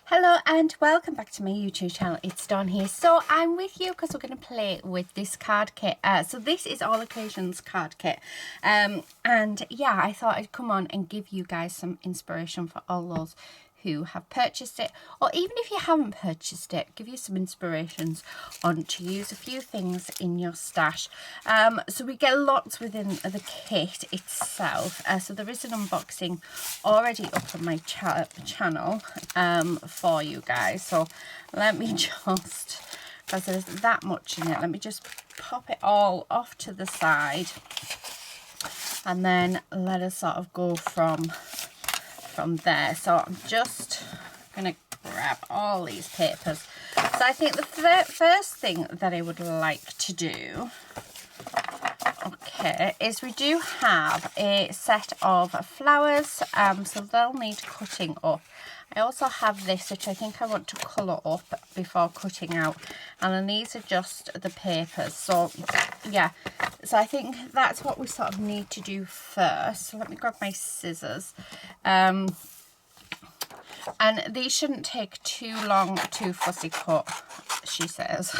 Hello and welcome back to my YouTube channel. It's Dawn here. So I'm with you because we're going to play with this card kit. So this is All Occasions Card Kit. And yeah, I thought I'd come on and give you guys some inspiration for all those who have purchased it, or even if you haven't purchased it, give you some inspirations on to use a few things in your stash. So we get lots within the kit itself. So there is an unboxing already up on my channel for you guys. So let me just, because there's that much in it, let me just pop it all off to the side, and then let us sort of go from there. So I'm just gonna grab all these papers. So I think the first thing that I would like to do, okay, is we do have a set of flowers, so they'll need cutting up. I also have this, which I think I want to colour up before cutting out, and then these are just the papers. So yeah, so I think that's what we sort of need to do first. So let me grab my scissors. And these shouldn't take too long to fussy cut, she says.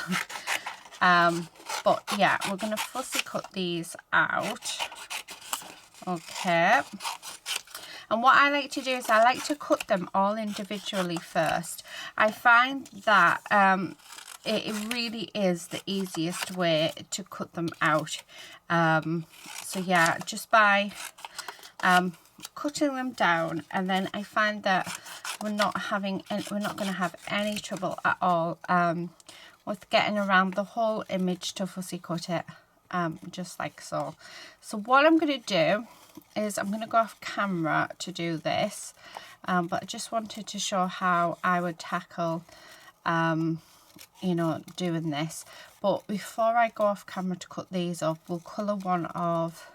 But yeah, we're going to fussy cut these out. Okay. And what I like to do is I like to cut them all individually first. I find that it really is the easiest way to cut them out. So yeah, just by cutting them down, and then I find that we're not going to have any trouble at all with getting around the whole image to fussy cut it, just like so. So what I'm going to do is I'm going to go off camera to do this, but I just wanted to show how I would tackle you know, doing this. But before I go off camera to cut these up, we'll colour one of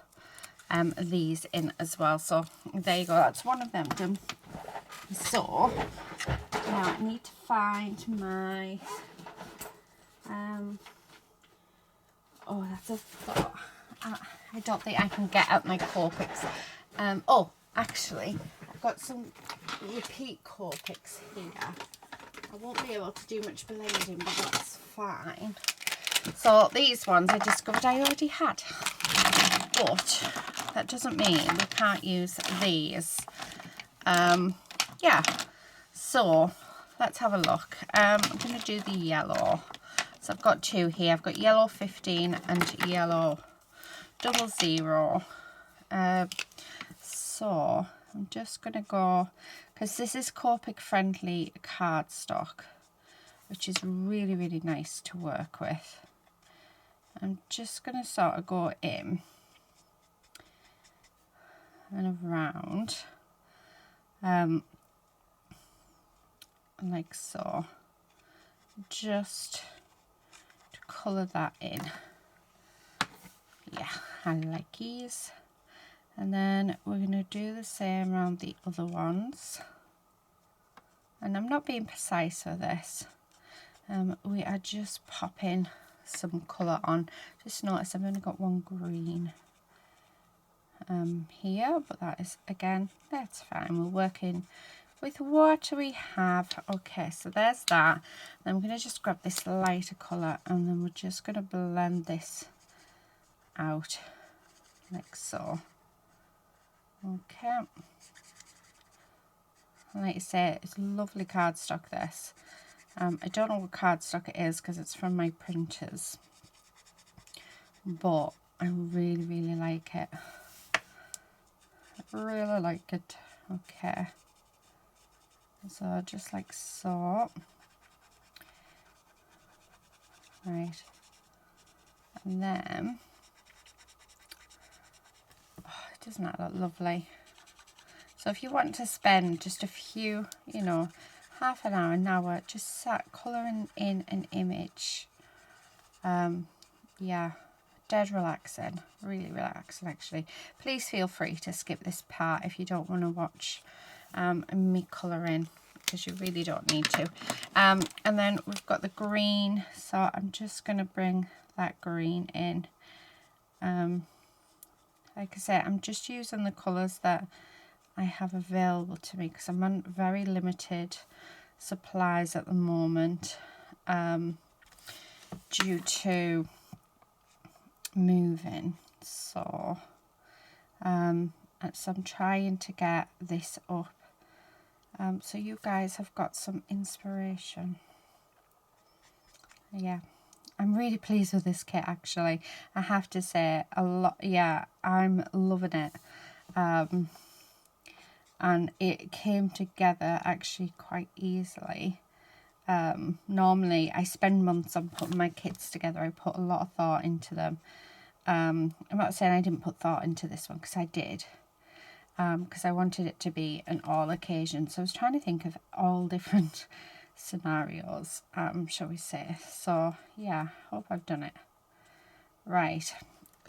these in as well. So there you go, that's one of them done. So now I need to find my oh, that's a thought. I don't think I can get out my Copics. Oh, actually, I've got some repeat Copics here. I won't be able to do much blending, but that's fine. So these ones I discovered I already had, but that doesn't mean we can't use these. Yeah, so let's have a look. I'm going to do the yellow. So I've got two here. I've got yellow 15 and yellow 00. So I'm just going to go, because this is Copic friendly cardstock, which is really, really nice to work with. I'm just going to sort of go in and around, like so, just to colour that in. Yeah, I like these. And then we're going to do the same around the other ones. And I'm not being precise with this. We are just popping some colour on. Just notice I've only got one green here, but that is, again, that's fine. We're working with what we have. Okay, so there's that. Then I'm going to just grab this lighter colour, and then we're just going to blend this out like so. Okay, like I say, it's lovely cardstock, this. I don't know what cardstock it is because it's from my printers, but I really, really like it. I really like it. Okay, so just like so. Right, and then, oh, doesn't that look lovely? So if you want to spend just a few, you know, half an hour, just sat colouring in an image, yeah, dead relaxing, really relaxing actually. Please feel free to skip this part if you don't want to watch me colouring, because you really don't need to. And then we've got the green, so I'm just going to bring that green in. Like I said, I'm just using the colours that I have available to me because I'm on very limited supplies at the moment due to moving. So I'm trying to get this up so you guys have got some inspiration. Yeah, I'm really pleased with this kit, actually. I have to say, a lot. Yeah, I'm loving it. And it came together actually quite easily. Normally I spend months on putting my kits together. I put a lot of thought into them. I'm not saying I didn't put thought into this one, because I did, because I wanted it to be an all occasion. So I was trying to think of all different scenarios, shall we say. So yeah, hope I've done it right.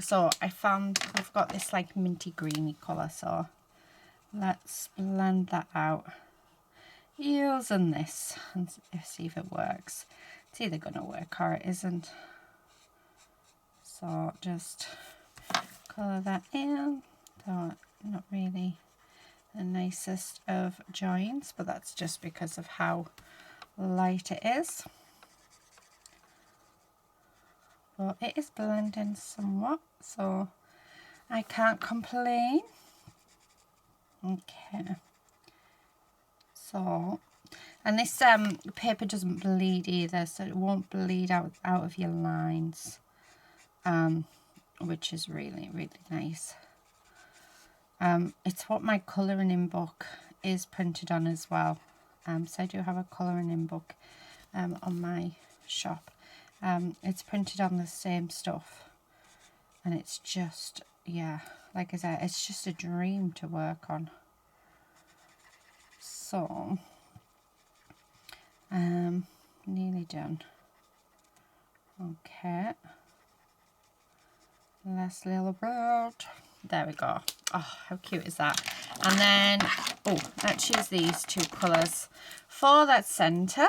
So I found we've got this like minty greeny colour, so let's blend that out using this and see if it works. It's either gonna work or it isn't. So just colour that in. So not really the nicest of joins, but that's just because of how light it is. But it is blending somewhat, so I can't complain. Okay. So, and this paper doesn't bleed either, so it won't bleed out of your lines, which is really, really nice. It's what my colouring in book is printed on as well. So I do have a colouring in book on my shop. It's printed on the same stuff, and it's just, yeah, like I said, it's just a dream to work on. So nearly done. Okay, last little bird. There we go. Oh, how cute is that? And then, oh, let's use these two colours for that centre.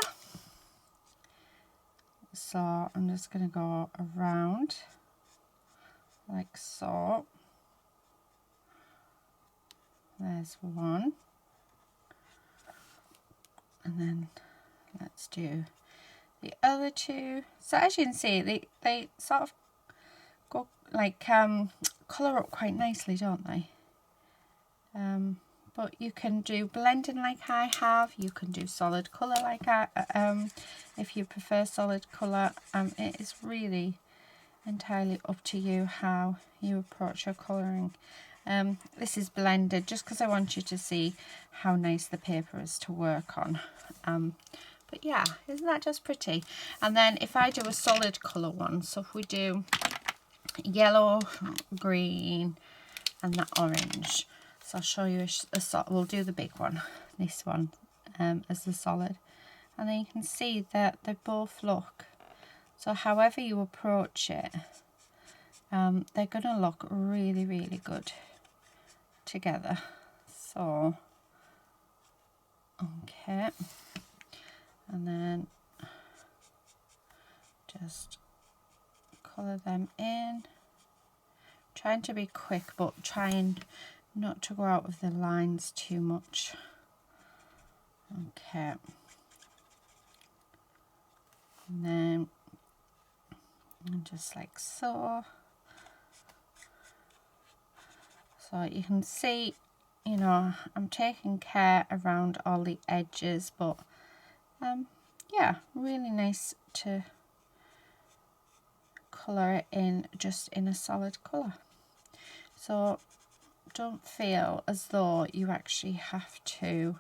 So I'm just going to go around like so. There's one. And then let's do the other two. So as you can see, they sort of go like colour up quite nicely, don't they? But you can do blending like I have. You can do solid colour like if you prefer solid colour. It is really entirely up to you how you approach your colouring. This is blended just because I want you to see how nice the paper is to work on. But yeah, isn't that just pretty? And then if I do a solid colour one, so if we do yellow, green and that orange, so I'll show you we'll do the big one, this one, as the solid, and then you can see that they both look, so however you approach it, they're gonna look really, really good together. So okay, and then just colour them in, trying to be quick but trying not to go out of the lines too much. Okay, and then just like so. So you can see, you know, I'm taking care around all the edges, but yeah, really nice to colour it in just in a solid colour. So don't feel as though you actually have to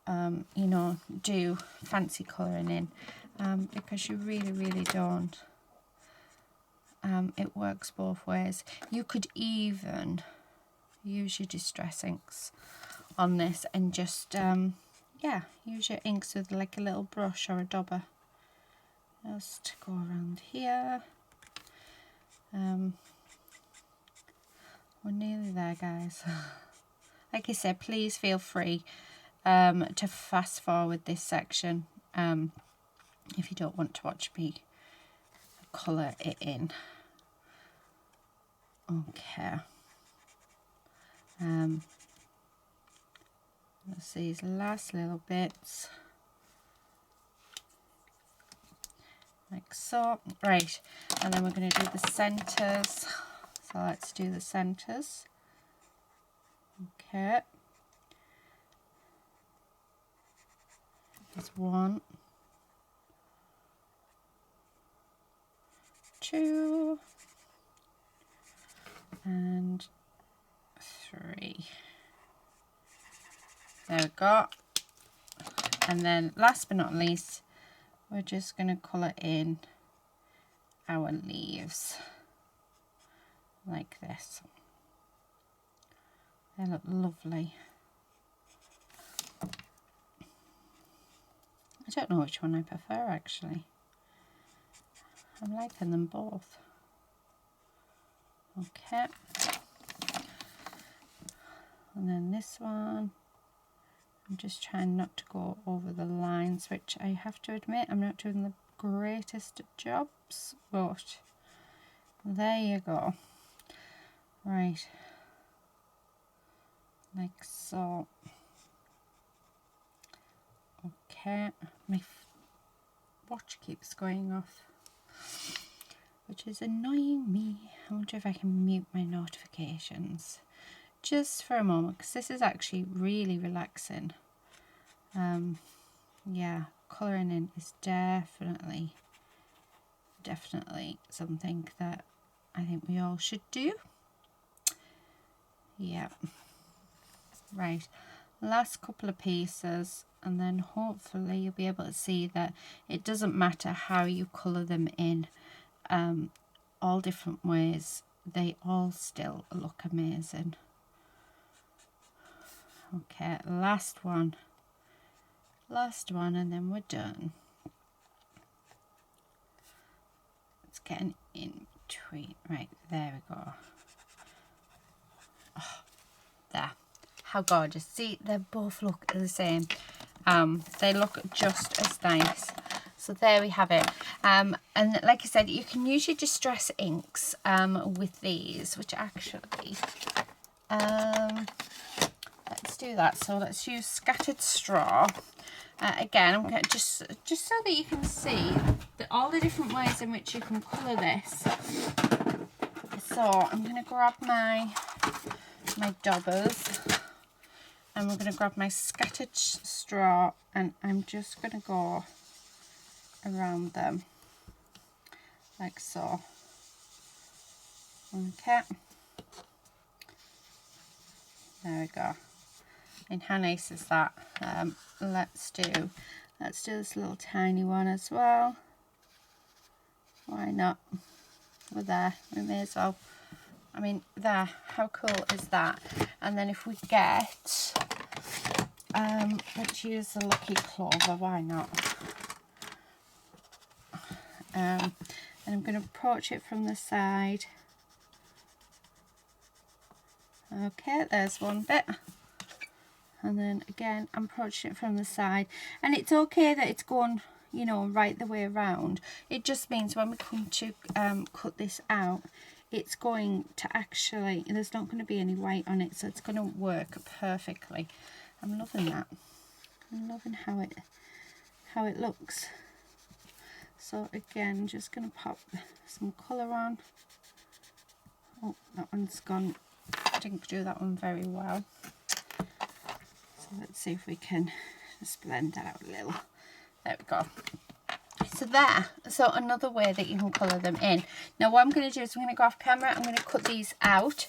you know, do fancy colouring in, because you really, really don't. It works both ways. You could even use your distress inks on this and just yeah, use your inks with like a little brush or a dauber. Just go around here. We're nearly there, guys. Like I said, please feel free to fast forward this section if you don't want to watch me colour it in. Okay. That's these last little bits. like so. Right, and then we're going to do the centres. So let's do the centres. Okay. There's 1, 2, and 3. There we go. And then last but not least, we're just going to colour in our leaves like this. They look lovely. I don't know which one I prefer actually. I'm liking them both. Okay. And then this one, I'm just trying not to go over the lines, which I have to admit I'm not doing the greatest jobs, but there you go. Right, like so. Okay, my watch keeps going off, which is annoying me. I wonder if I can mute my notifications just for a moment, because this is actually really relaxing. Yeah, colouring in is definitely something that I think we all should do. Yeah. Right, last couple of pieces, and then hopefully you'll be able to see that it doesn't matter how you colour them in, all different ways, they all still look amazing. Okay, last one, and then we're done. It's getting in between. Right, there we go. Oh, there. How gorgeous. See, they both look the same. They look just as nice. So there we have it. And like I said, you can use your distress inks with these, which actually, let's do that. So let's use scattered straw. Again, I'm going to just so that you can see all the different ways in which you can colour this. So I'm going to grab my daubers, and we're going to grab my scattered straw, and I'm just going to go around them like so. Okay, there we go. And how nice is that? Let's do this little tiny one as well. Why not? We're there, we may as well. I mean, there, how cool is that? And then if we get, let's use the Lucky Clover, why not? And I'm going to approach it from the side. Okay, there's one bit. And then again, I'm approaching it from the side. And it's okay that it's going, you know, right the way around. It just means when we come to cut this out, it's going to actually, there's not going to be any white on it, so it's going to work perfectly. I'm loving that. I'm loving how it looks. So again, just going to pop some colour on. Oh, that one's gone. I didn't do that one very well. So let's see if we can just blend that out a little. There we go. So there, so another way that you can colour them in. Now what I'm going to do is I'm going to go off camera, I'm going to cut these out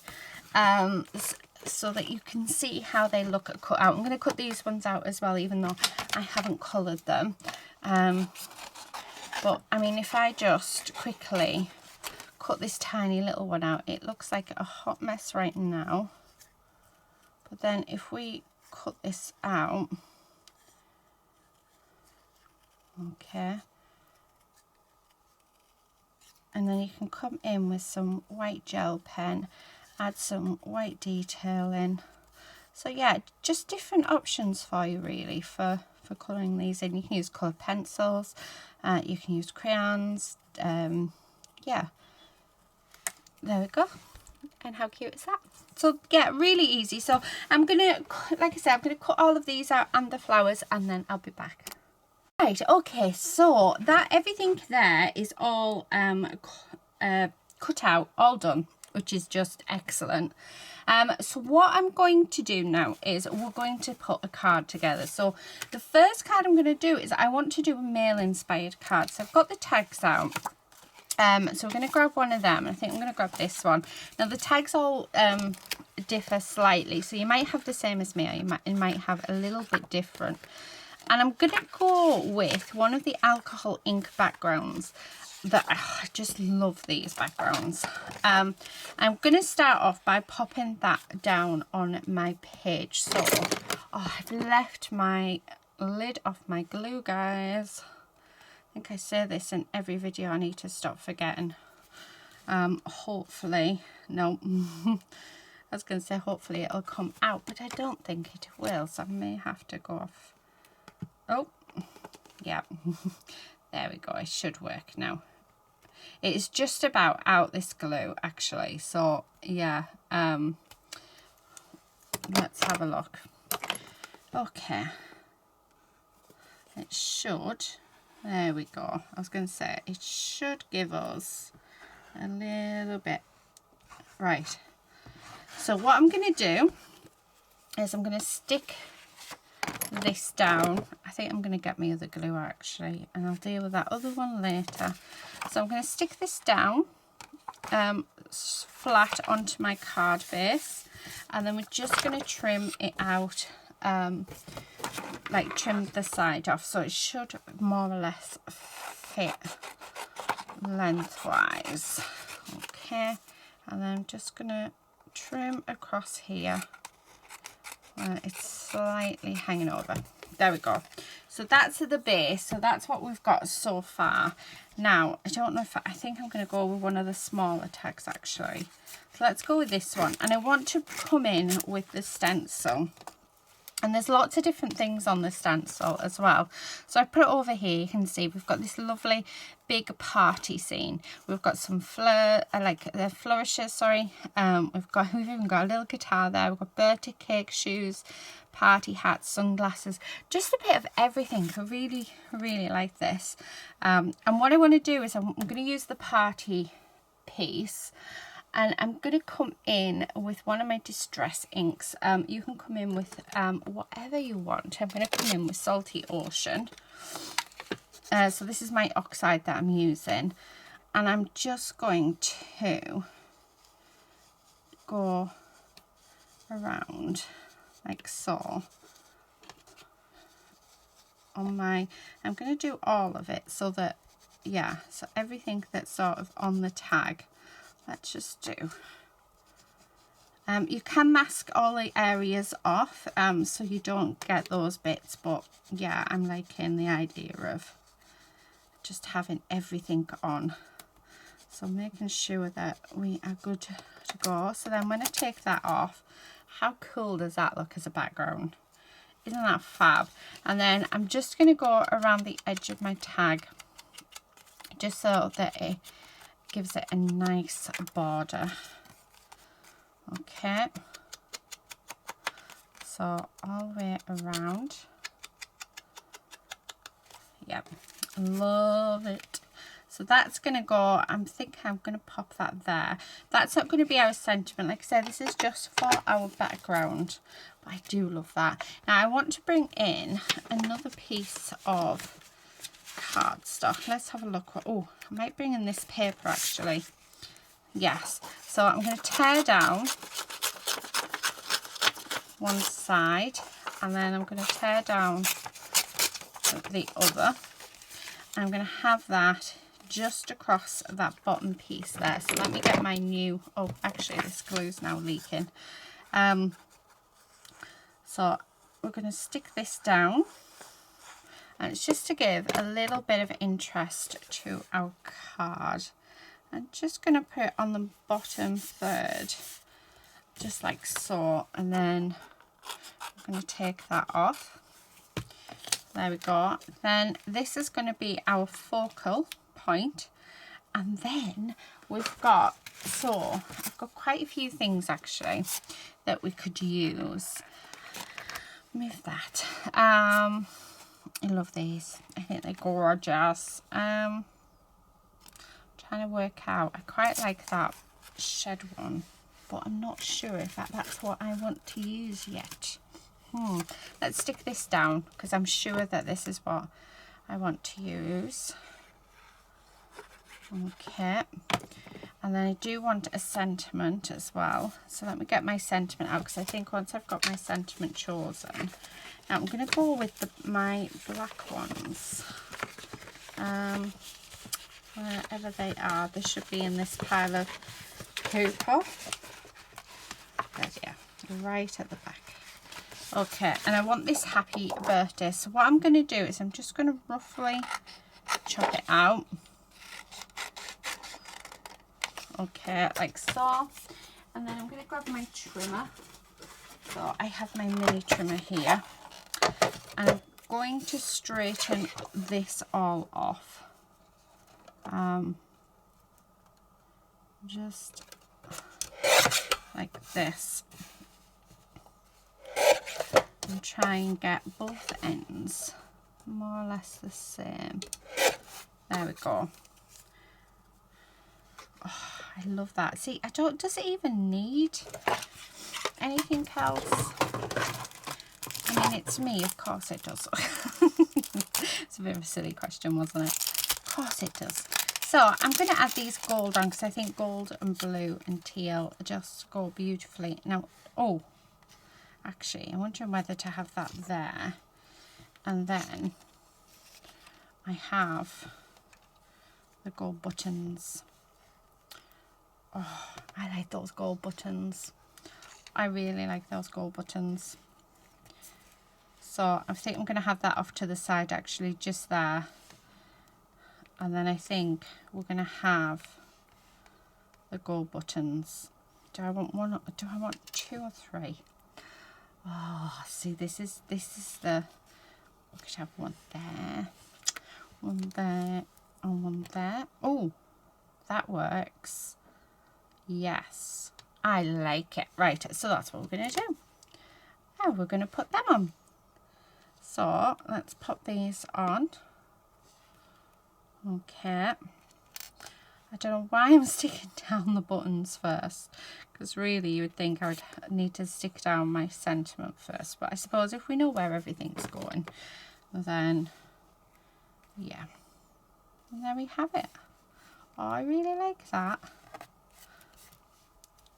so that you can see how they look at cut out. I'm going to cut these ones out as well, even though I haven't coloured them. But I mean, if I just quickly cut this tiny little one out, it looks like a hot mess right now. But then if we cut this out, okay, and then you can come in with some white gel pen, add some white detail in. So yeah, just different options for you really for colouring these in. You can use colour pencils, you can use crayons, yeah, there we go. And how cute is that? So yeah, really easy. So I'm gonna, like I said, I'm gonna cut all of these out and the flowers, and then I'll be back. Right, okay, so that everything there is all cut out, all done, which is just excellent. So what I'm going to do now is we're going to put a card together. So the first card I'm going to do is I want to do a mail inspired card. So I've got the tags out. So we're going to grab one of them. I think I'm going to grab this one. Now the tags all differ slightly, so you might have the same as me, or you might have a little bit different. And I'm going to go with one of the alcohol ink backgrounds that I just love these backgrounds. I'm going to start off by popping that down on my page. So I've left my lid off my glue, guys. I think I say this in every video. I need to stop forgetting. Hopefully, no. I was going to say hopefully it'll come out, but I don't think it will, so I may have to go off. Oh, yeah. There we go. It should work now. It is just about out, this glue, actually. So, yeah. Let's have a look. Okay. It should... There we go. I was going to say, it should give us a little bit. Right. So what I'm going to do is I'm going to stick this down. I think I'm going to get my other glue actually, and I'll deal with that other one later. So I'm going to stick this down flat onto my card face, and then we're just going to trim it out. Like trim the side off, so it should more or less fit lengthwise. Okay, and then I'm just gonna trim across here. It's slightly hanging over. There we go. So that's the base. So that's what we've got so far. Now I don't know if I think I'm going to go with one of the smaller tags actually. So let's go with this one, and I want to come in with the stencil. And there's lots of different things on the stencil as well. So I put it over here. You can see we've got this lovely big party scene. We've got some flourishes, sorry. We've even got a little guitar there. We've got birthday cake, shoes, party hats, sunglasses, just a bit of everything. I really, really like this. And what I want to do is I'm going to use the party piece. And I'm going to come in with one of my distress inks. You can come in with whatever you want. I'm going to come in with Salty Ocean. So this is my oxide that I'm using. And I'm just going to go around like so. I'm going to do all of it so that, yeah, so everything that's sort of on the tag. Let's just do. You can mask all the areas off so you don't get those bits, but yeah, I'm liking the idea of just having everything on. So making sure that we are good to go. So then when I take that off, how cool does that look as a background? Isn't that fab? And then I'm just going to go around the edge of my tag just so that it gives it a nice border. Okay, so all the way around. Yep, love it. So that's going to go, I'm thinking I'm going to pop that there. That's not going to be our sentiment. Like I said, this is just for our background. But I do love that. Now I want to bring in another piece of cardstock. Let's have a look. Oh, I might bring in this paper actually. Yes. So I'm going to tear down one side, and then I'm going to tear down the other. I'm going to have that just across that bottom piece there. So let me get my new, oh actually this glue's now leaking. So we're going to stick this down, and it's just to give a little bit of interest to our card. I'm just going to put it on the bottom third, just like so, and then I'm going to take that off. There we go. Then this is going to be our focal point, and then we've got, so I've got quite a few things actually that we could use. Move that. I love these. I think they're gorgeous. Trying to work out. I quite like that shed one, but I'm not sure if that's what I want to use yet. Let's stick this down because I'm sure that this is what I want to use. Okay, and then I do want a sentiment as well, so let me get my sentiment out, because I think once I've got my sentiment chosen, now I'm going to go with my black ones, wherever they are. They should be in this pile of paper. There, yeah, right at the back. Okay, and I want this happy birthday, so what I'm going to do is I'm just going to roughly chop it out. Okay, like so, and then I'm going to grab my trimmer. So I have my mini trimmer here, and I'm going to straighten this all off. Just like this, and try and get both ends more or less the same. There we go. Oh, I love that. See, does it even need anything else? I mean, it's me, of course it does. It's a bit of a silly question, wasn't it? Of course it does. So I'm going to add these gold on, because I think gold and blue and teal just go beautifully. Now, oh, actually, I'm wondering whether to have that there. And then I have the gold buttons. Oh, I like those gold buttons. I really like those gold buttons. So I think I'm going to have that off to the side, actually, just there. And then I think we're going to have the gold buttons. Do I want one, or do I want two or three? Oh, see, this is the, we could have one there, and one there. Oh, that works. Yes, I like it. Right, so that's what we're going to do. Now we're going to put them on. So let's put these on. Okay. I don't know why I'm sticking down the buttons first, because really you would think I would need to stick down my sentiment first. But I suppose if we know where everything's going, then yeah. And there we have it. Oh, I really like that.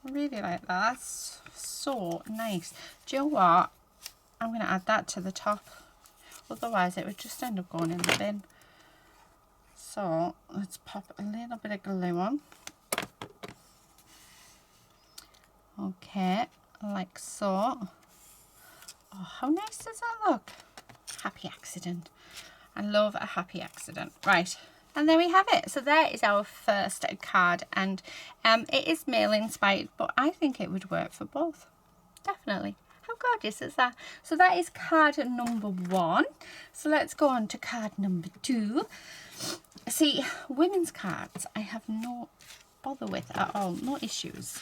I really like that. That's so nice. Do you know what? I'm going to add that to the top. Otherwise, it would just end up going in the bin. So let's pop a little bit of glue on. Okay, like so. Oh, how nice does that look? Happy accident. I love a happy accident. Right. And there we have it. So there is our first card, and it is mail inspired, but I think it would work for both. Definitely. How gorgeous is that? So that is card number 1. So let's go on to card number 2. See, women's cards I have no bother with at all, no issues.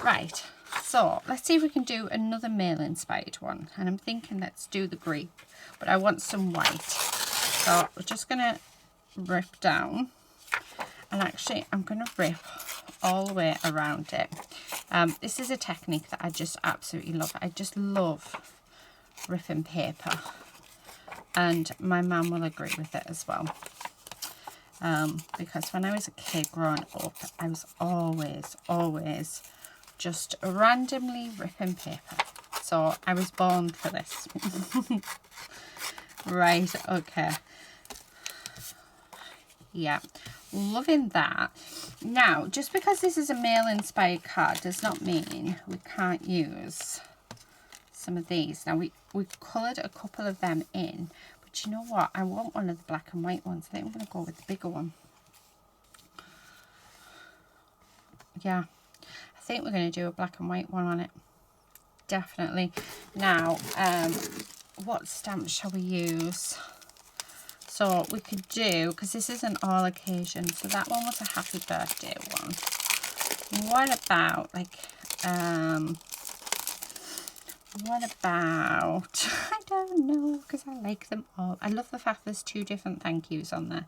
Right, so let's see if we can do another mail inspired one. And I'm thinking let's do the grape, but I want some white. So we're just going to rip down, and actually I'm going to rip all the way around it. This is a technique that I just absolutely love. I just love ripping paper, and my mum will agree with it as well, because when I was a kid growing up, I was always just randomly ripping paper. So I was born for this. Right, okay. Yeah, loving that. Now, just because this is a mail inspired card does not mean we can't use some of these. Now, we coloured a couple of them in, but you know what? I want one of the black and white ones. I think I'm going to go with the bigger one. Yeah, I think we're going to do a black and white one on it. Definitely. Now, what stamp shall we use? So we could do, because this is an all occasion, so that one was a happy birthday one. What about like what about, I don't know, because I like them all. I love the fact there's 2 different thank yous on there.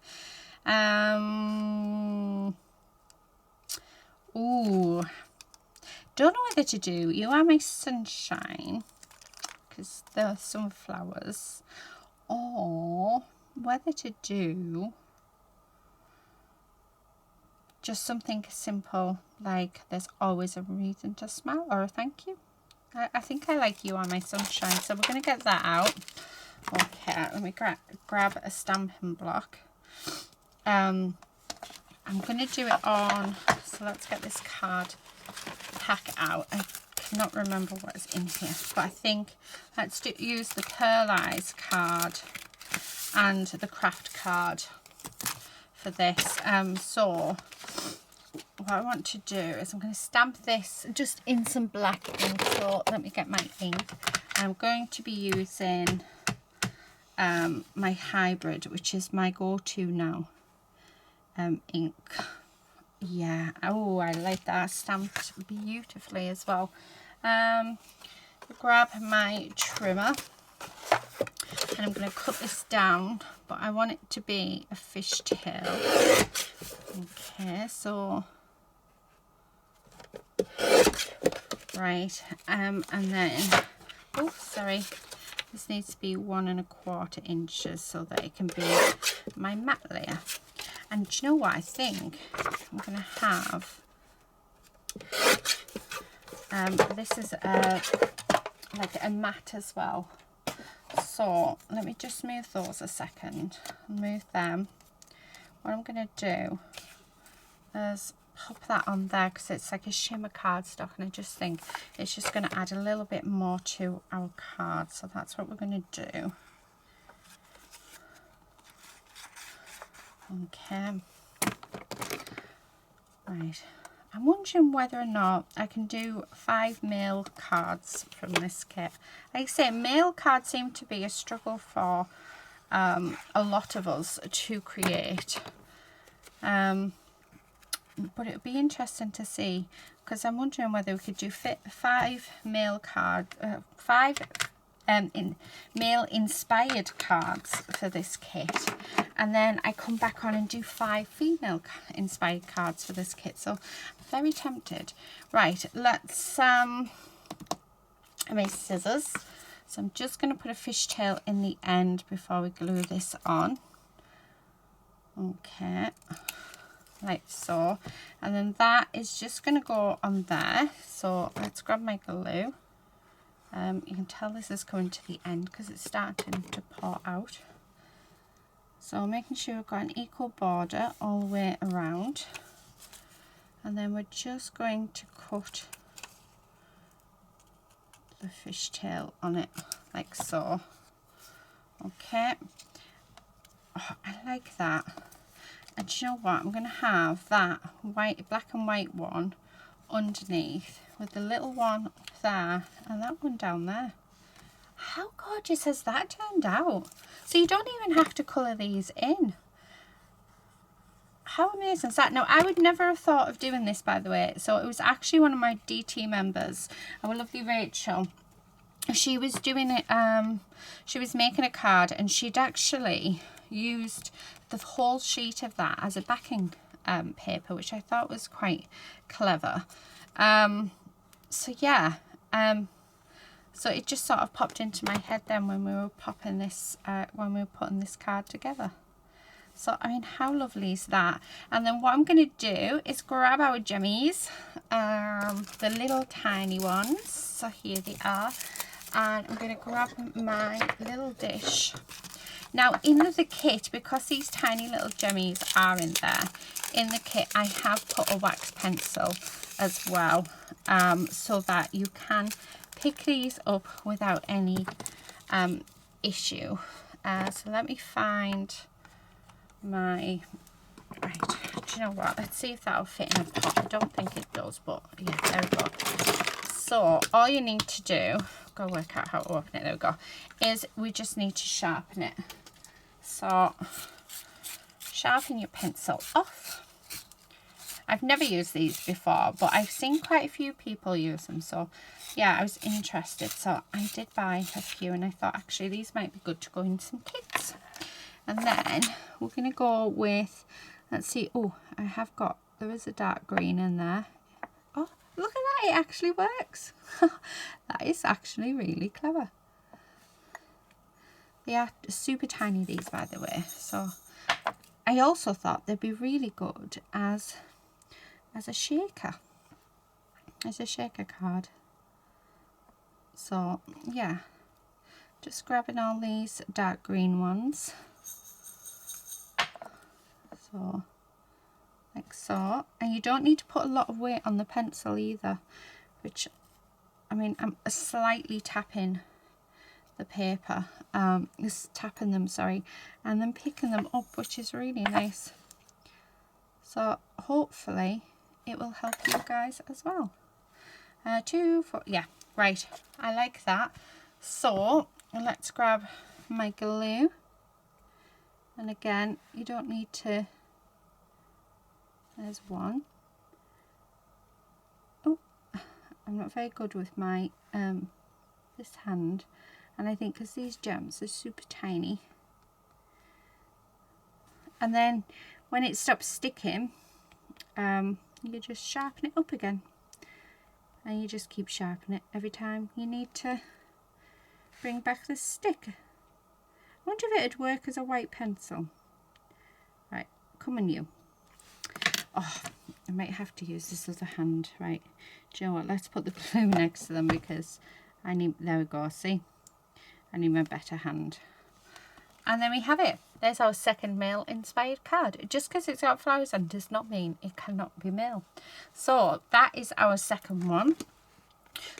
Ooh, don't know whether to do You Are My Sunshine, because there are some flowers, or whether to do just something simple like There's Always a Reason to Smile, or a thank you. I think I like You Are My Sunshine, so we're going to get that out. Okay, let me grab a stamping block. I'm going to do it on, so let's get this card pack out. I cannot remember what is in here, but I think let's use the Pearl Eyes card and the craft card for this. So what I want to do is I'm going to stamp this just in some black ink. So let me get my ink. I'm going to be using my hybrid, which is my go-to now, ink. Yeah, oh, I like that, stamped beautifully as well. Grab my trimmer and I'm going to cut this down, but I want it to be a fishtail. Okay, so right, and then, oh sorry, this needs to be 1 1/4 inches so that it can be my matte layer. And do you know what, I think I'm going to have, this is like a mat as well. So let me just move those a second, move them. What I'm going to do is pop that on there because it's like a shimmer cardstock, and I just think it's just going to add a little bit more to our card. So that's what we're going to do. Okay, right, I'm wondering whether or not I can do 5 mailed cards from this kit. Like I say, mail cards seem to be a struggle for a lot of us to create, but it would be interesting to see, because I'm wondering whether we could do 5 mail card, 5 mail inspired cards for this kit, and then I come back on and do 5 female inspired cards for this kit. So I'm very tempted. Right, let's my scissors. So I'm just going to put a fishtail in the end before we glue this on. Okay, like so, and then that is just going to go on there. So let's grab my glue. You can tell this is coming to the end because it's starting to pour out. So making sure we've got an equal border all the way around, and then we're just going to cut the fishtail on it like so. Okay, oh, I like that. And do you know what, I'm going to have that white, black and white one underneath with the little one up there and that one down there. How gorgeous has that turned out? So you don't even have to colour these in. How amazing is that? Now, I would never have thought of doing this, by the way. So it was actually one of my DT members, our lovely Rachel. She was doing it, she was making a card, and she'd actually used the whole sheet of that as a backing paper, which I thought was quite clever. So yeah, so it just sort of popped into my head then when we were popping this, when we were putting this card together. So I mean, how lovely is that? And then what I'm going to do is grab our jemmies, the little tiny ones. So here they are, and I'm going to grab my little dish. Now in the kit, because these tiny little jemmies are in there, in the kit I have put a wax pencil as well, so that you can pick these up without any issue. So let me find my, right, do you know what, let's see if that'll fit in a pot. I don't think it does, but yeah, there we go. So all you need to do, go work out how to open it, there we go, is we just need to sharpen it. So sharpen your pencil off. I've never used these before, but I've seen quite a few people use them, so yeah, I was interested, so I did buy a few, and I thought actually these might be good to go in some kits. And then we're going to go with, let's see, oh, I have got, there is a dark green in there. Oh, look at that, it actually works. That is actually really clever. They are super tiny, these, by the way, so I also thought they'd be really good as a shaker, card. So yeah, just grabbing all these dark green ones, so like so, and you don't need to put a lot of weight on the pencil either, which, I mean, I'm slightly tapping the paper, just tapping them, sorry, and then picking them up, which is really nice. So hopefully it will help you guys as well. 2, 4, yeah, right, I like that. So let's grab my glue, and again, you don't need to, there's one. Oh, I'm not very good with my this hand, and I think because these gems are super tiny, and then when it stops sticking, you just sharpen it up again, and you just keep sharpening it every time you need to bring back the stick. I wonder if it would work as a white pencil. Right, come on you. Oh, I might have to use this other hand. Right, do you know what, let's put the glue next to them, because I need, there we go, see, I need my better hand. And then we have it. There's our second mail inspired card. Just because it's got flowers on does not mean it cannot be mail. So that is our second one.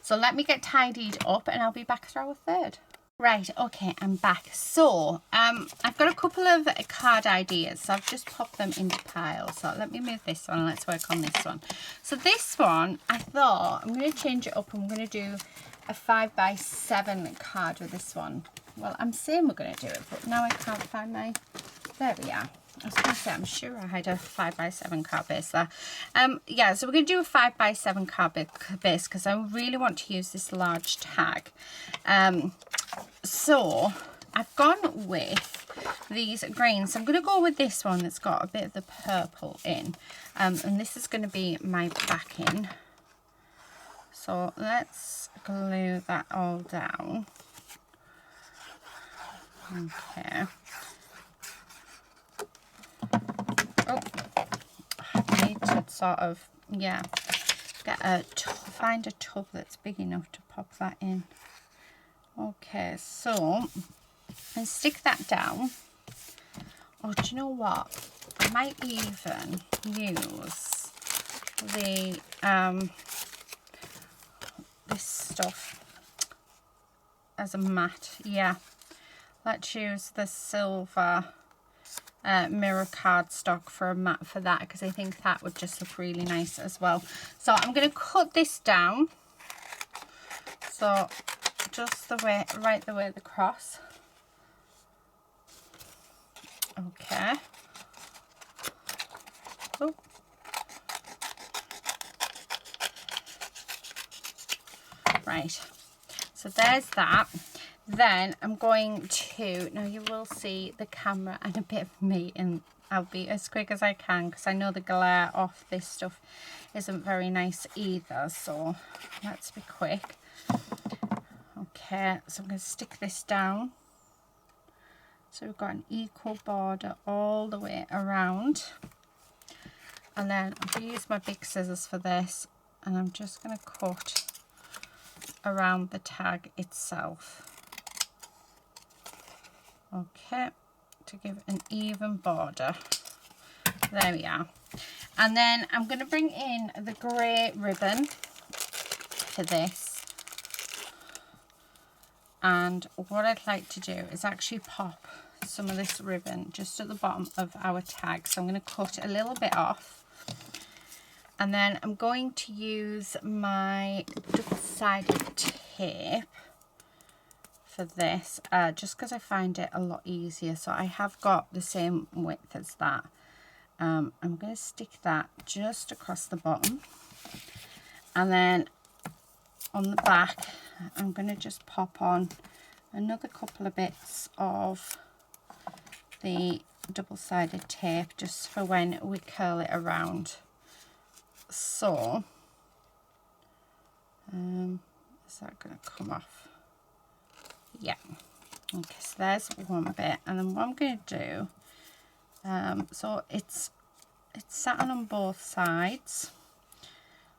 So let me get tidied up and I'll be back for our third. Right, okay, I'm back. So I've got a couple of card ideas, so I've just popped them into piles. So let me move this one and let's work on this one. So this one, I thought I'm going to change it up. I'm going to do a 5x7 card with this one. Well, I'm saying we're going to do it, but now I can't find my, there we are. I was going to say, I'm sure I had a 5x7 card base there. Yeah, so we're going to do a 5x7 card base because I really want to use this large tag. So I've gone with these greens. So I'm going to go with this one that's got a bit of the purple in. And this is going to be my backing. So let's glue that all down. Okay. Oh, I need to sort of, yeah, get find a tub that's big enough to pop that in. Okay, so and stick that down. Oh, do you know what? I might even use the this stuff as a mat. Yeah. Let's use the silver mirror cardstock for a mat for that, because I think that would just look really nice as well. So I'm going to cut this down. So just the way, right the way across. Okay. Oh. Right. So there's that. Then I'm going to, now you will see the camera and a bit of me, and I'll be as quick as I can because I know the glare off this stuff isn't very nice either, so let's be quick. Okay, so I'm going to stick this down. So we've got an equal border all the way around. And then I'm going to use my big scissors for this, and I'm just going to cut around the tag itself. Okay, to give an even border. There we are. And then I'm going to bring in the grey ribbon for this. And what I'd like to do is actually pop some of this ribbon just at the bottom of our tag. So I'm going to cut a little bit off. And then I'm going to use my double-sided tape for this, just because I find it a lot easier. So I have got the same width as that. I'm going to stick that just across the bottom, and then on the back, I'm going to just pop on another couple of bits of the double-sided tape just for when we curl it around. So is that going to come off? Yeah. Okay, so there's one bit, and then what I'm going to do, so it's satin on both sides,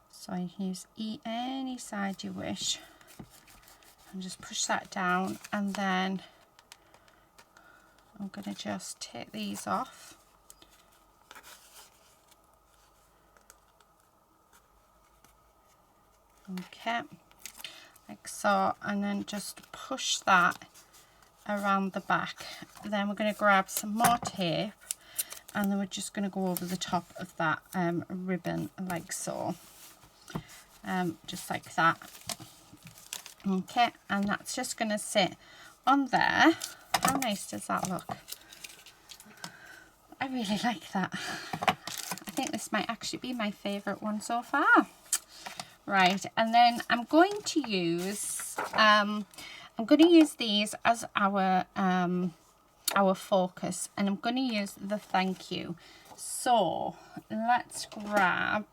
so you can use any side you wish, and just push that down, and then I'm going to just take these off. Okay, like so, and then just push that around the back. Then we're going to grab some more tape, and then we're just going to go over the top of that ribbon like so, just like that. Okay, and that's just going to sit on there. How nice does that look? I really like that. I think this might actually be my favourite one so far. Right, and then I'm going to use these as our focus, and I'm going to use the thank you. So let's grab,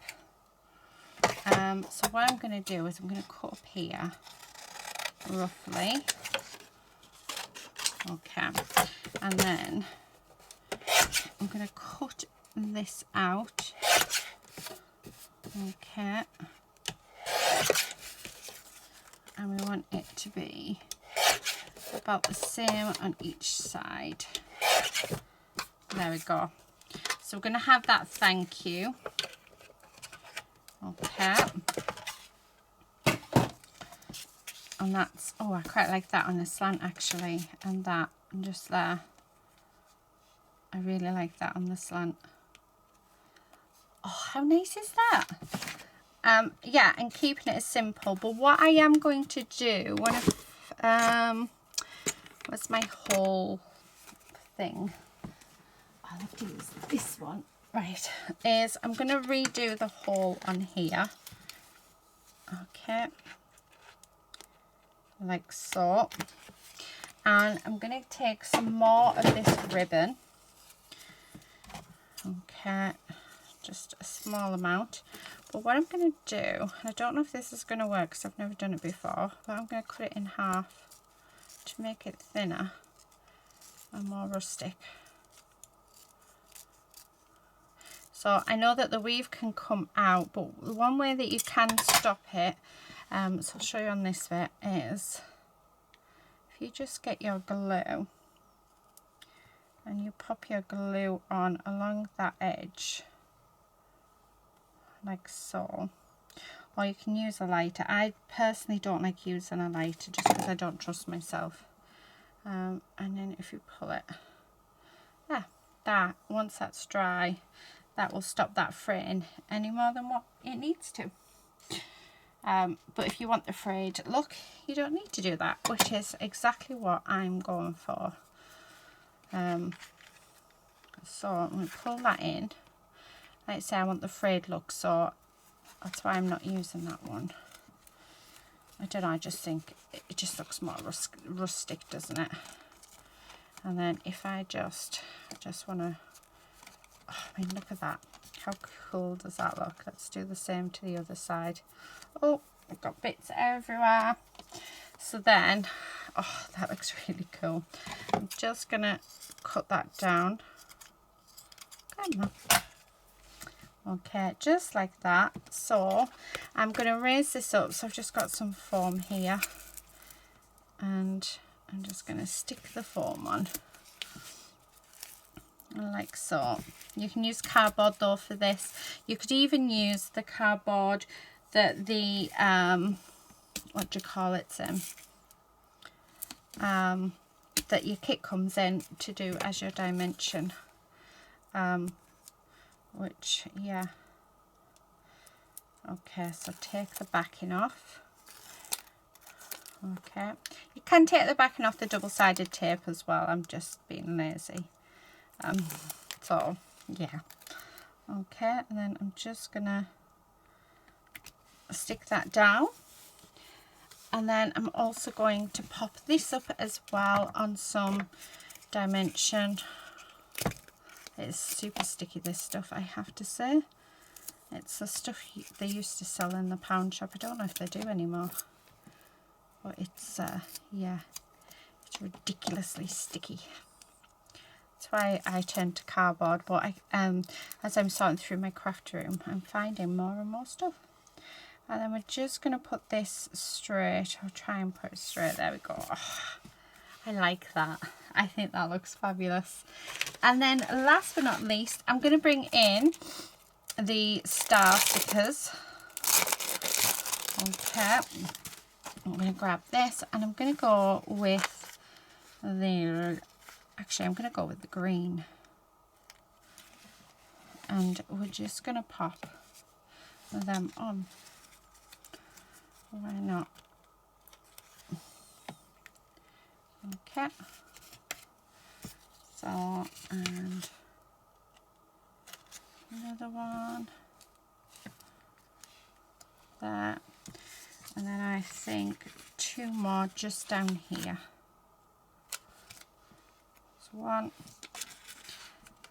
so what I'm going to do is I'm going to cut up here roughly. Okay, and then I'm going to cut this out. Okay, and we want it to be about the same on each side. There we go. So we're going to have that thank you. Okay, and that's, oh, I quite like that on a slant actually, and that, and just there. I really like that on the slant. Oh, how nice is that? Yeah, and keeping it simple. But what I am going to do, one of what's my whole thing? I'll have to use this one. Right, is I'm going to redo the hole on here. Okay, like so. And I'm going to take some more of this ribbon. Okay, just a small amount. But what I'm going to do, I don't know if this is going to work because I've never done it before, but I'm going to cut it in half to make it thinner and more rustic. So I know that the weave can come out, but one way that you can stop it, so I'll show you on this bit, is if you just get your glue and you pop your glue on along that edge, like so. Or you can use a lighter. I personally don't like using a lighter just because I don't trust myself. And then if you pull it, that, once that's dry, that will stop that fraying any more than what it needs to. But if you want the frayed look, you don't need to do that, which is exactly what I'm going for. So I'm going to pull that in. Like I say, I want the frayed look, so that's why I'm not using that one. I don't know, I just think it just looks more rustic, doesn't it? And then if I just want to, oh, I mean, look at that. How cool does that look? Let's do the same to the other side. Oh, I've got bits everywhere. So then, oh, that looks really cool. I'm just going to cut that down. Come on. Okay, just like that. So I'm going to raise this up. So I've just got some foam here, and I'm just going to stick the foam on like so. You can use cardboard though for this. You could even use the cardboard that the what do you call it, that your kit comes in to do as your dimension, which, yeah. Okay, so take the backing off. Okay, you can take the backing off the double-sided tape as well. I'm just being lazy. So yeah. Okay, and then I'm just gonna stick that down, And then I'm also going to pop this up as well on some dimension. It's super sticky, this stuff, I have to say. It's the stuff they used to sell in the pound shop. I don't know if they do anymore. But it's, yeah, it's ridiculously sticky. That's why I turned to cardboard. But as I'm sorting through my craft room, I'm finding more and more stuff. And then we're just going to put this straight. I'll try and put it straight. There we go. Oh, I like that. I think that looks fabulous. And then last but not least, I'm going to bring in the star stickers. Okay. I'm going to grab this and I'm going to go with the... Actually, I'm going to go with the green. And we're just going to pop them on. Why not? Okay. So, and another one there, and then I think 2 more just down here. So 1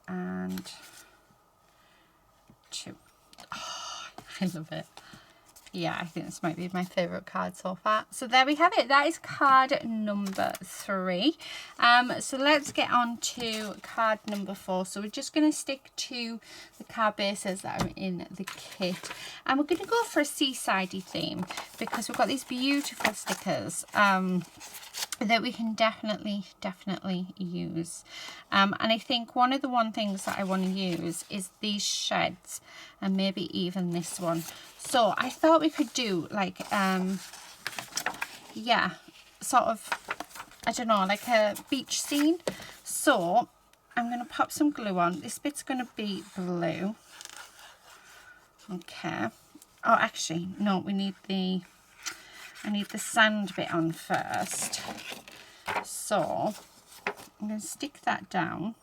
and 2. Oh, I love it. Yeah, I think this might be my favourite card so far. So there we have it. That is card number 3. So let's get on to card number 4. So we're just going to stick to the card bases that are in the kit. And we're going to go for a seasidey theme because we've got these beautiful stickers that we can definitely use. And I think one of the things that I want to use is these sheds and maybe even this one. So I thought we could do like, yeah, sort of, I don't know, like a beach scene. So I'm going to pop some glue on. This bit's going to be blue. Okay. Oh, actually, no, we need I need the sand bit on first. So I'm going to stick that down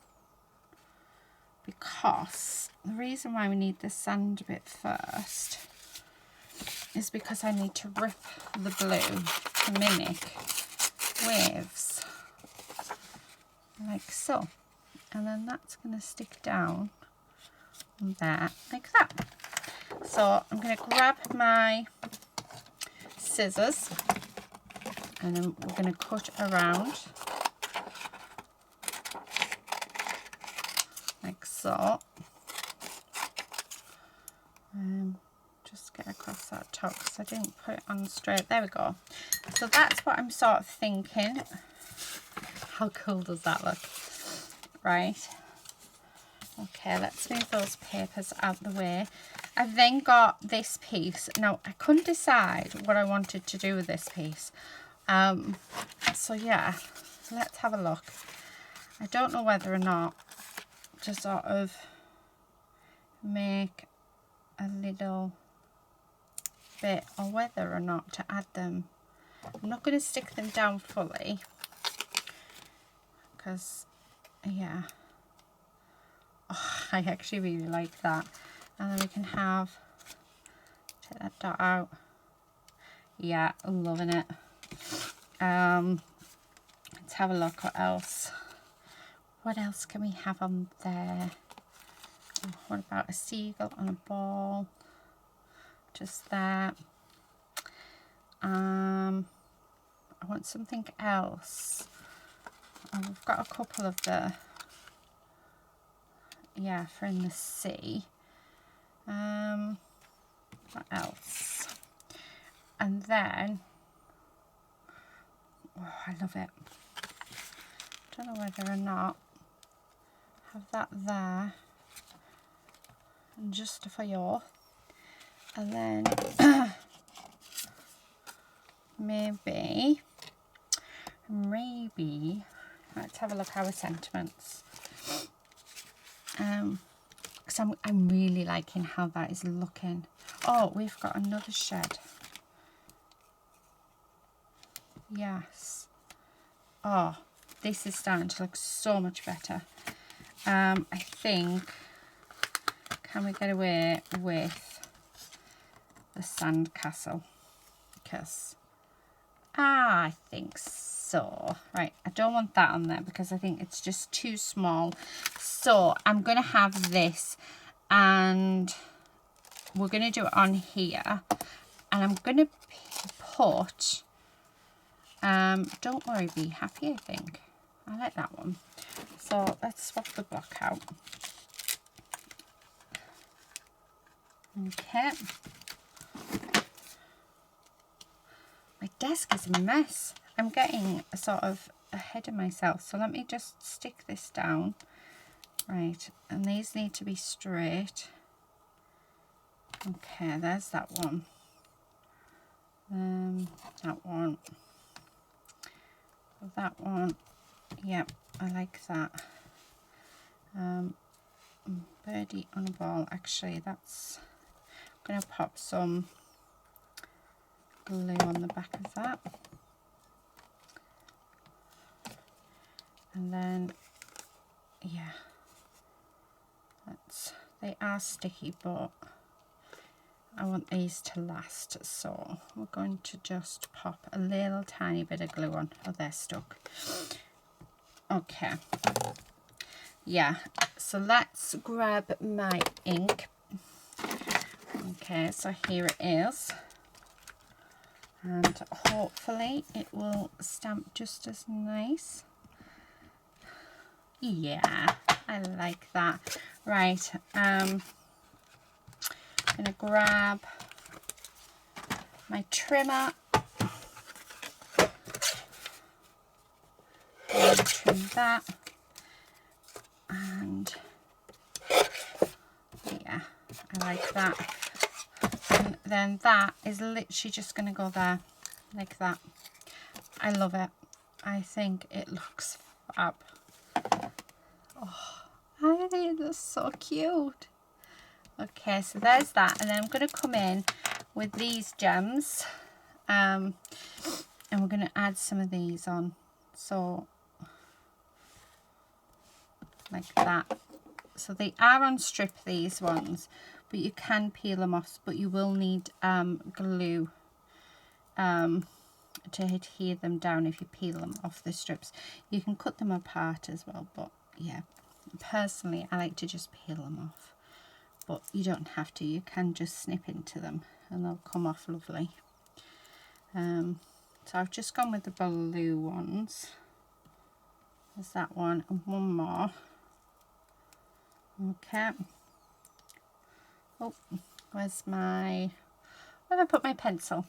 because the reason why we need the sand bit first is because I need to rip the blue to mimic waves like so, and then that's going to stick down there like that. So I'm going to grab my scissors and then we're going to cut around like so. Just get across that top because I didn't put it on straight. There we go. So that's what I'm sort of thinking. How cool does that look? Right. Okay, let's move those papers out the way. I've then got this piece. Now, I couldn't decide what I wanted to do with this piece. So yeah, let's have a look. I don't know whether or not to sort of make a little bit or whether or not to add them. I'm not going to stick them down fully because, yeah, oh, I actually really like that. And then we can have, take that dot out. Yeah, I'm loving it. Let's have a look what else. What else can we have on there? Oh, what about a seagull on a ball? Just that. I want something else. Oh, we've got a couple of the, yeah, for in the sea. What else? And then, oh, I love it. Don't know whether or not have that there. And just for you. And then maybe let's have a look at our sentiments. Because I'm really liking how that is looking. Oh, we've got another shed. Yes. Oh, this is starting to look so much better. I think, can we get away with the sand castle? Because I think so. Right, I don't want that on there because I think it's just too small. So I'm going to have this, and we're going to do it on here. And I'm going to put, don't worry, be happy, I think. I like that one. So let's swap the block out. Okay. My desk is a mess. I'm getting sort of ahead of myself. So let me just stick this down. Right, and these need to be straight. Okay, there's that one. That one. That one. Yep, I like that. Birdie on a ball. Actually, that's... I'm going to pop some glue on the back of that. And then, yeah. They are sticky, but I want these to last, so we're going to just pop a little tiny bit of glue on. Oh, they're stuck. Okay. Yeah, so let's grab my ink. Okay, so here it is. And hopefully it will stamp just as nice. Yeah, I like that. Right, I'm going to grab my trimmer. Trim that. And yeah, I like that. And then that is literally just going to go there like that. I love it. I think it looks fab. Oh, I think it looks so cute. Okay, so there's that, and then I'm going to come in with these gems, and we're going to add some of these on, so like that. So they are on strip, these ones, but you can peel them off, but you will need glue to adhere them down if you peel them off the strips. You can cut them apart as well, but yeah, personally I like to just peel them off, but you don't have to. You can just snip into them and they'll come off lovely. So I've just gone with the blue ones. There's that one and one more. Okay. Oh, where's my... where have I put my pencil?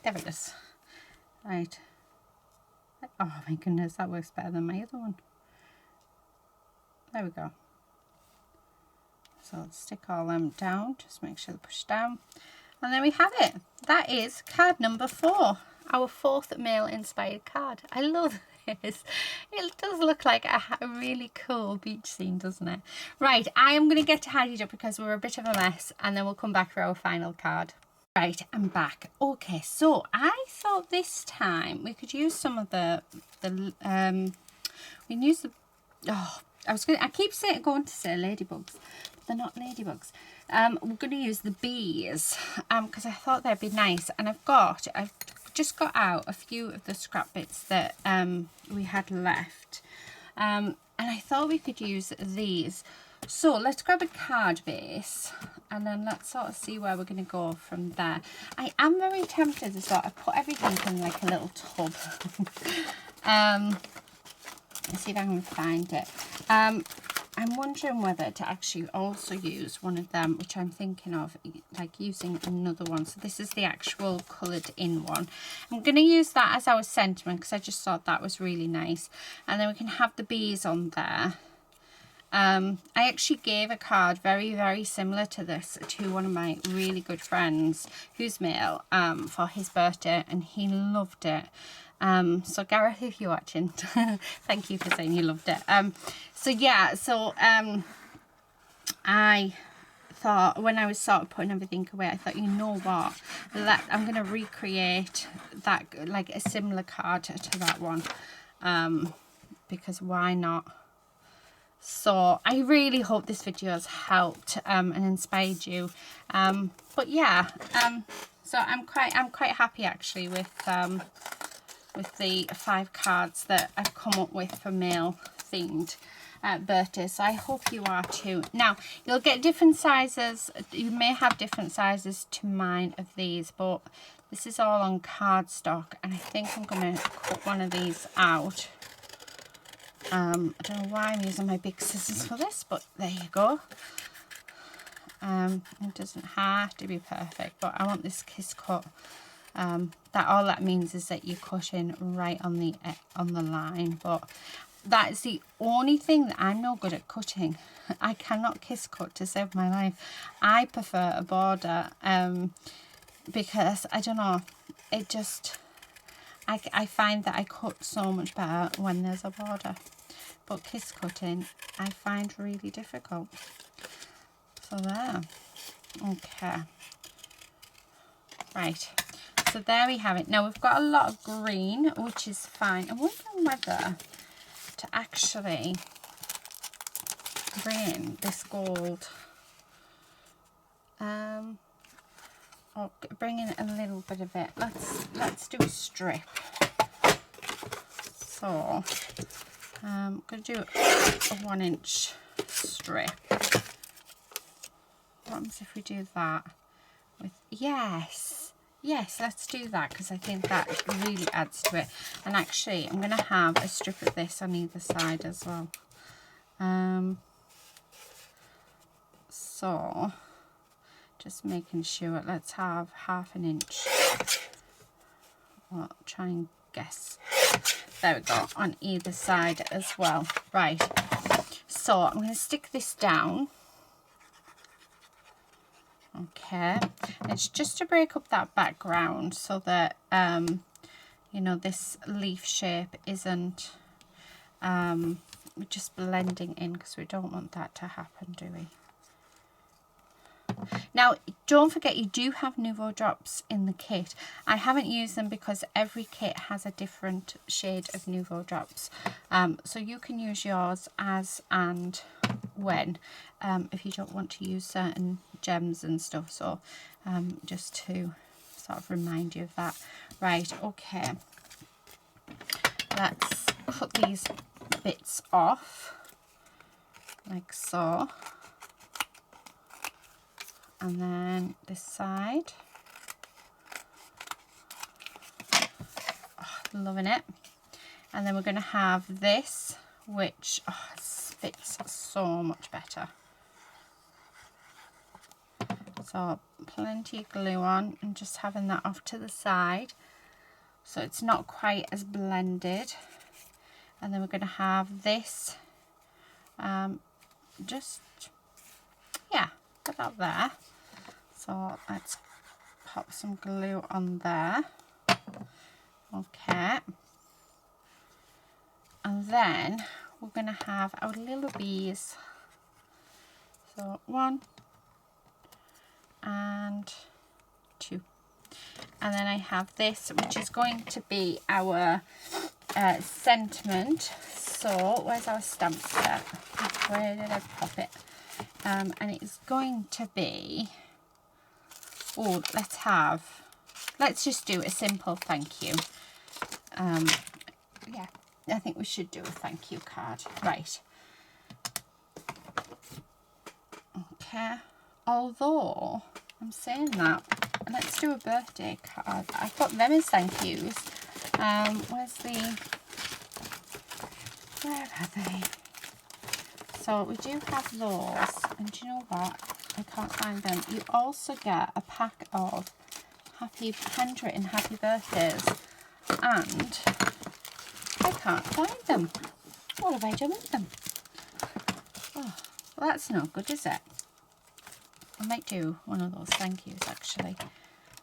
There it is. Right. Oh my goodness, that works better than my other one. There we go. So let's stick all them down. Just make sure they're pushed down. And there we have it. That is card number 4. Our 4th male inspired card. I love this. It does look like a really cool beach scene, doesn't it? Right, I am going to get tidied up because we're a bit of a mess, and then we'll come back for our final card. Right, I'm back. Okay, so I thought this time we could use some of we can use the, oh, I keep going to say ladybugs, but they're not ladybugs. We're going to use the bees, because I thought they'd be nice, and I've just got out a few of the scrap bits that we had left, and I thought we could use these. So let's grab a card base, and then let's sort of see where we're going to go from there. I am very tempted to sort of put everything in like a little tub. Let's see if I can find it. I'm wondering whether to actually also use one of them, which I'm thinking of, like using another one. So this is the actual coloured in one. I'm going to use that as our sentiment because I just thought that was really nice. And then we can have the bees on there. I actually gave a card very, very similar to this to one of my really good friends who's male for his birthday, and he loved it. So Gareth, if you're watching, thank you for saying you loved it. So yeah, so I thought when I was sort of putting everything away, I thought, you know what, I'm going to recreate that, like a similar card to that one, because why not? So I really hope this video has helped and inspired you. But yeah, so So I'm quite happy actually with the 5 cards that I've come up with for male themed birthdays. So I hope you are too. Now you'll get different sizes. You may have different sizes to mine of these, but this is all on cardstock, and I think I'm going to cut one of these out. I don't know why I'm using my big scissors for this, but there you go. It doesn't have to be perfect, but I want this kiss cut. That all that means is that you're cutting right on the line, but that is the only thing that I'm no good at cutting. I cannot kiss cut to save my life. I prefer a border, because I don't know, it just, I find that I cut so much better when there's a border, but kiss cutting I find really difficult. So there. Okay, right, so there we have it. Now we've got a lot of green, which is fine. I'm wondering whether to actually bring in this gold, or bring in a little bit of it. Let's do a strip. So I'm going to do a 1-inch strip. What happens if we do that with, yes, let's do that, because I think that really adds to it. And actually I'm going to have a strip of this on either side as well. So just making sure, let's have 1/2 inch. Well, try and guess. There we go, on either side as well. Right, so I'm going to stick this down. Okay, it's just to break up that background so that you know, this leaf shape isn't just blending in, because we don't want that to happen, do we? Now don't forget, you do have Nouveau drops in the kit. I haven't used them because every kit has a different shade of Nouveau drops, so you can use yours as and when, if you don't want to use certain gems and stuff. So just to sort of remind you of that. Right, okay, let's cut these bits off like so. And then this side. Oh, loving it. And then we're going to have this, which fits so much better. So plenty of glue on, and just having that off to the side so it's not quite as blended. And then we're going to have this, just, yeah, about there. So let's pop some glue on there. Okay. And then we're going to have our little bees. So 1 and 2. And then I have this, which is going to be our sentiment. So where's our stamp set? Where did I pop it? And it's going to be, oh, let's just do a simple thank you. Yeah, I think we should do a thank you card. Right. Okay. Although I'm saying that, let's do a birthday card. I put them as thank yous. Where are they? So we do have those, and do you know what? I can't find them. You also get a pack of handwritten happy birthdays, and I can't find them. What have I done with them? Oh, well, that's no good, is it? I might do one of those thank yous actually.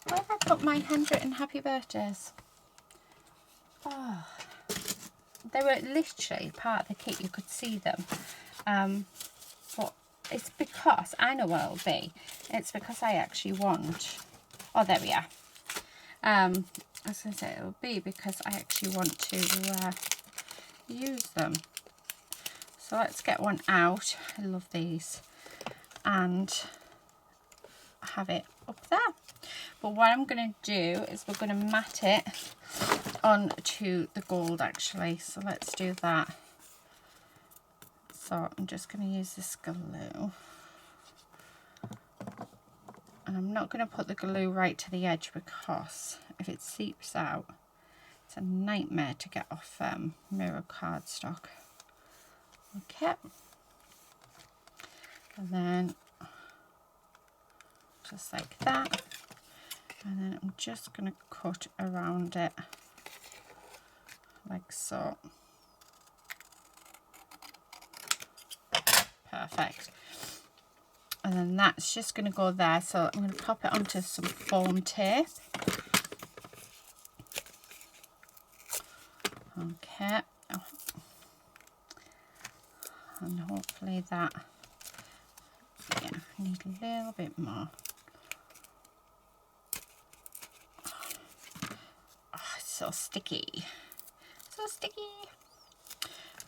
Where have I put my handwritten happy birthdays? Oh, they were literally part of the kit, you could see them. But it's because, I know what it'll be, it's because I actually want, oh there we are. I was going to say it'll be because I actually want to use them. So let's get one out. I love these. And have it up there. But what I'm going to do is we're going to mat it onto the gold actually. So let's do that. So I'm just going to use this glue. And I'm not going to put the glue right to the edge because if it seeps out, it's a nightmare to get off mirror cardstock. Okay. And then just like that. And then I'm just going to cut around it like so. Perfect. And then that's just going to go there. So I'm going to pop it onto some foam tape. Okay. Oh. And hopefully that, yeah, I need a little bit more. Oh, it's so sticky. So sticky.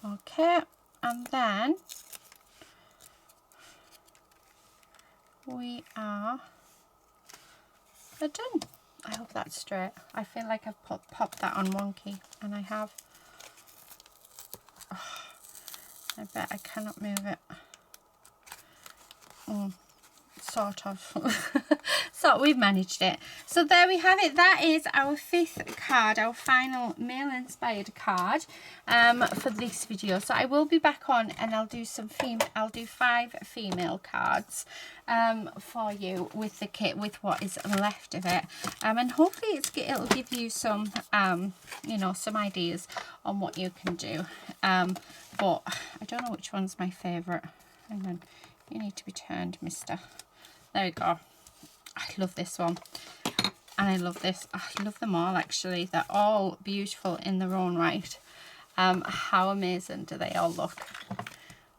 Okay. And then we are done. I hope that's straight. I feel like I've popped that on wonky, and I have. Oh, I bet I cannot move it. Sort of. So we've managed it. So there we have it. That is our 5th card, our final male inspired card for this video. So I will be back on and I'll do some I'll do 5 female cards for you with the kit, with what is left of it, and hopefully it'll give you some you know, some ideas on what you can do, but I don't know which one's my favorite. Hang on, you need to be turned, mister. There we go. I love this one, and I love this. I love them all actually. They're all beautiful in their own right. How amazing do they all look?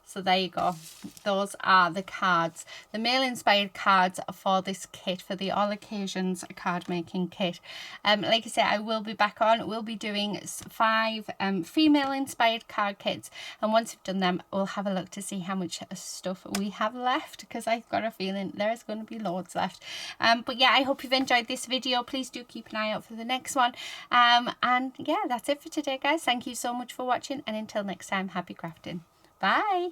So there you go. Those are the cards, the male inspired cards for this kit, for the All Occasions Card Making Kit. Like I said, I will be back on. We'll be doing 5 female inspired card kits, and once we've done them, we'll have a look to see how much stuff we have left, because I've got a feeling there's going to be loads left. But yeah, I hope you've enjoyed this video. Please do keep an eye out for the next one. And yeah, that's it for today, guys. Thank you so much for watching, and until next time, happy crafting. Bye.